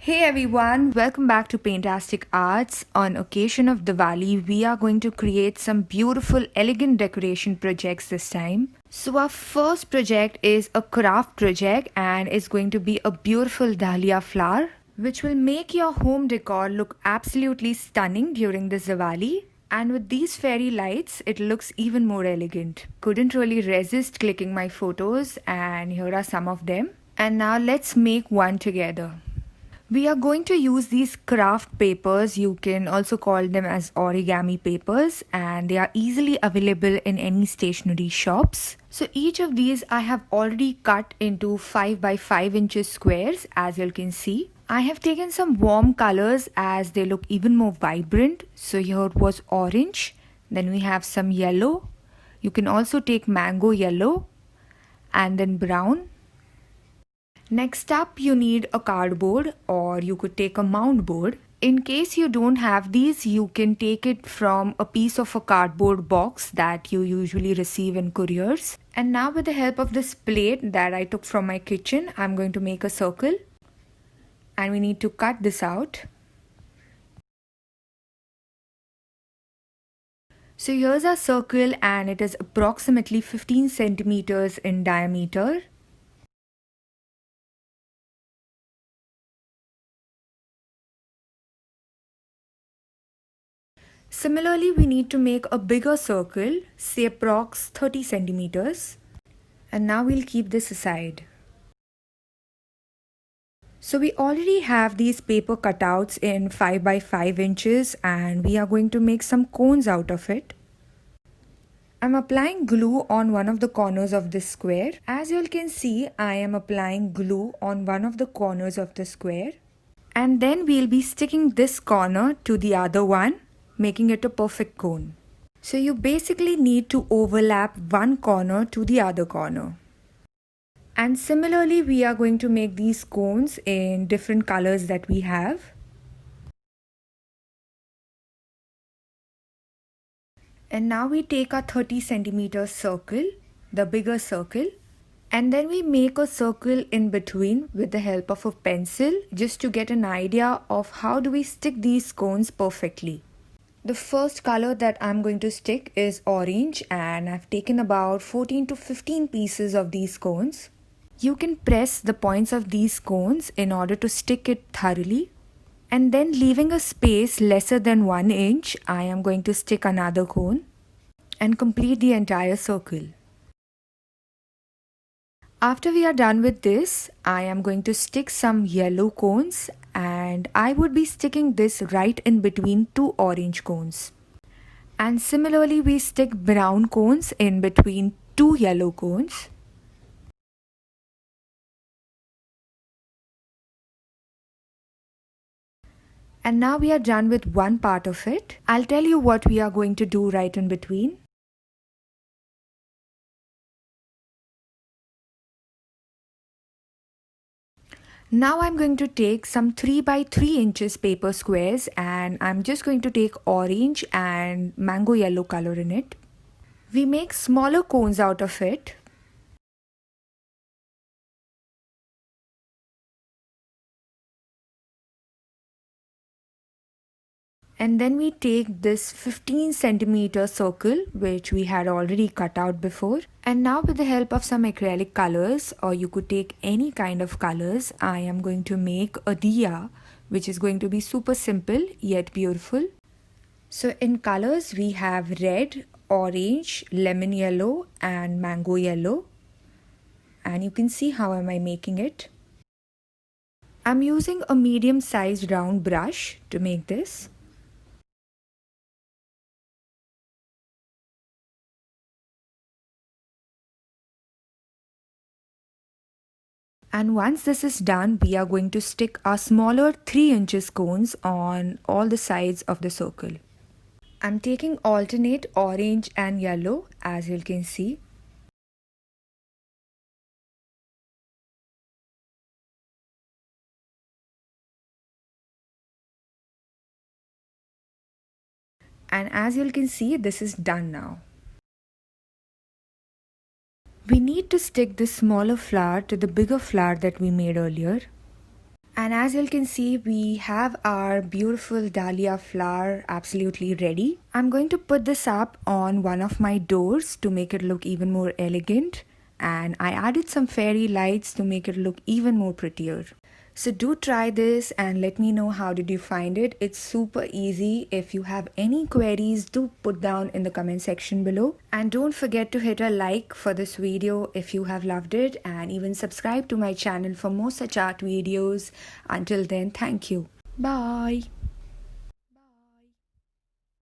Hey everyone, welcome back to Paintastic Arts. On occasion of Diwali, we are going to create some beautiful, elegant decoration projects this time. So our first project is a craft project and it's going to be a beautiful dahlia flower which will make your home decor look absolutely stunning during this Diwali. And with these fairy lights, it looks even more elegant. Couldn't really resist clicking my photos, and here are some of them. And now let's make one together. We are going to use these craft papers. You can also call them as origami papers, and they are easily available in any stationery shops. So each of these I have already cut into 5 by 5 inches squares, as you can see. I have taken some warm colors as they look even more vibrant. So here it was orange, then we have some yellow. You can also take mango yellow and then brown. Next up, you need a cardboard or you could take a mount board. In case you don't have these, you can take it from a piece of a cardboard box that you usually receive in couriers. And now with the help of this plate that I took from my kitchen, I'm going to make a circle. And we need to cut this out. So here's our circle and it is approximately 15 centimeters in diameter. Similarly, we need to make a bigger circle, say approx 30 centimeters. And now we'll keep this aside. So we already have these paper cutouts in 5 by 5 inches and we are going to make some cones out of it. I'm applying glue on one of the corners of this square. As you can see, I am applying glue on one of the corners of the square. And then we'll be sticking this corner to the other one, making it a perfect cone. So you basically need to overlap one corner to the other corner. And similarly, we are going to make these cones in different colors that we have. And now we take our 30 centimeter circle, the bigger circle, and then we make a circle in between with the help of a pencil just to get an idea of how do we stick these cones perfectly. The first color that I'm going to stick is orange and I've taken about 14 to 15 pieces of these cones. You can press the points of these cones in order to stick it thoroughly. And then leaving a space lesser than 1 inch, I am going to stick another cone and complete the entire circle. After we are done with this, I am going to stick some yellow cones and I would be sticking this right in between two orange cones. And similarly, we stick brown cones in between two yellow cones. And now we are done with one part of it. I'll tell you what we are going to do right in between. Now I'm going to take some 3 by 3 inches paper squares and I'm just going to take orange and mango yellow color in it. We make smaller cones out of it. And then we take this 15 centimeter circle which we had already cut out before. And now with the help of some acrylic colors, or you could take any kind of colors, I am going to make a diya which is going to be super simple yet beautiful. So in colors we have red, orange, lemon yellow and mango yellow. And you can see how am I making it. I'm using a medium sized round brush to make this. And once this is done, we are going to stick our smaller 3 inches cones on all the sides of the circle. I'm taking alternate orange and yellow, as you can see. And as you can see, this is done now. We need to stick this smaller flower to the bigger flower that we made earlier. And as you can see, we have our beautiful dahlia flower absolutely ready. I'm going to put this up on one of my doors to make it look even more elegant. And I added some fairy lights to make it look even more prettier. So do try this and let me know how did you find it. It's super easy. If you have any queries, do put down in the comment section below. And don't forget to hit a like for this video if you have loved it, and even subscribe to my channel for more such art videos. Until then, thank you. Bye.